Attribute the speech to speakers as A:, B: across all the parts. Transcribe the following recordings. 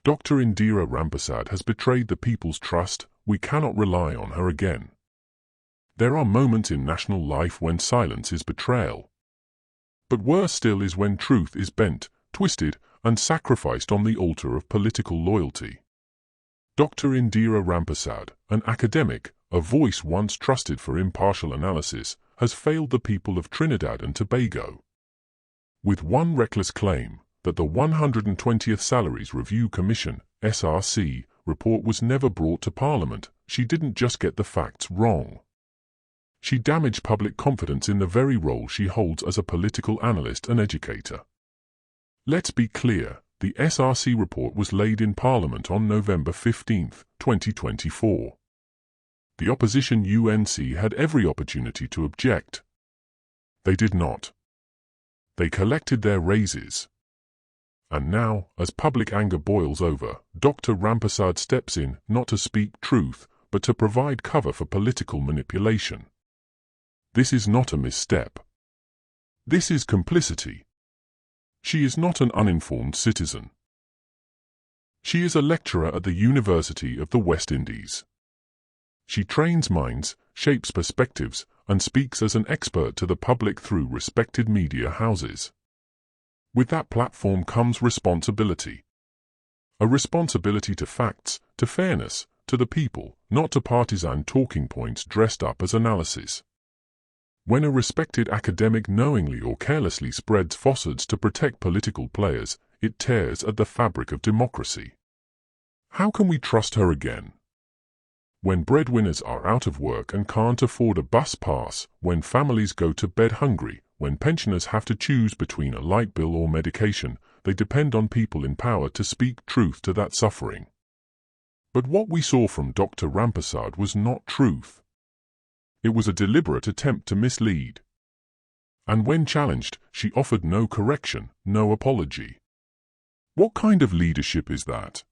A: Dr. Indira Rampersad has betrayed the people's trust. We cannot rely on her again. There are moments in national life when silence is betrayal. But worse still is when truth is bent, twisted, and sacrificed on the altar of political loyalty. Dr. Indira Rampersad, an academic, a voice once trusted for impartial analysis, has failed the people of Trinidad and Tobago. With one reckless claim, that the 120th Salaries Review Commission (SRC) report was never brought to Parliament, she didn't just get the facts wrong. She damaged public confidence in the very role she holds as a political analyst and educator. Let's be clear, the SRC report was laid in Parliament on November 15, 2024. The opposition UNC had every opportunity to object. They did not. They collected their raises. And now, as public anger boils over, Dr. Rampersad steps in, not to speak truth, but to provide cover for political manipulation. This is not a misstep. This is complicity. She is not an uninformed citizen. She is a lecturer at the University of the West Indies. She trains minds, shapes perspectives, and speaks as an expert to the public through respected media houses. With that platform comes responsibility. A responsibility to facts, to fairness, to the people, not to partisan talking points dressed up as analysis. When a respected academic knowingly or carelessly spreads falsehoods to protect political players, it tears at the fabric of democracy. How can we trust her again? When breadwinners are out of work and can't afford a bus pass, when families go to bed hungry, when pensioners have to choose between a light bill or medication, they depend on people in power to speak truth to that suffering. But what we saw from Dr. Rampersad was not truth. It was a deliberate attempt to mislead. And when challenged, she offered no correction, no apology. What kind of leadership is that?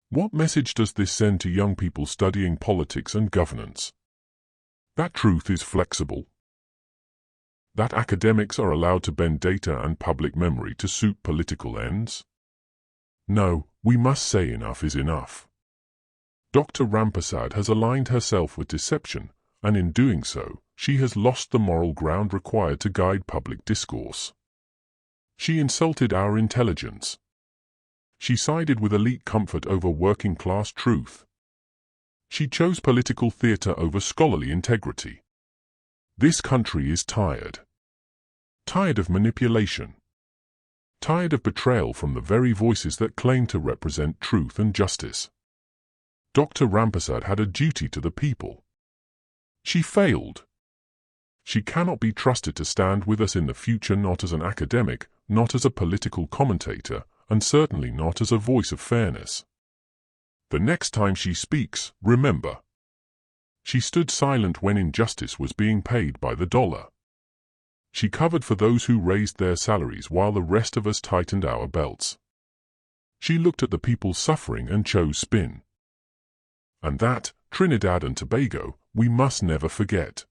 A: What message does this send to young people studying politics and governance? That truth is flexible. That academics are allowed to bend data and public memory to suit political ends? No, we must say enough is enough. Dr. Rampersad has aligned herself with deception, and in doing so, she has lost the moral ground required to guide public discourse. She insulted our intelligence. She sided with elite comfort over working-class truth. She chose political theater over scholarly integrity. This country is tired. Tired of manipulation. Tired of betrayal from the very voices that claim to represent truth and justice. Dr. Rampersad had a duty to the people. She failed. She cannot be trusted to stand with us in the future, not as an academic, not as a political commentator, and certainly not as a voice of fairness. The next time she speaks, remember. She stood silent when injustice was being paid by the dollar. She covered for those who raised their salaries while the rest of us tightened our belts. She looked at the people's suffering and chose spin. And that, Trinidad and Tobago, we must never forget.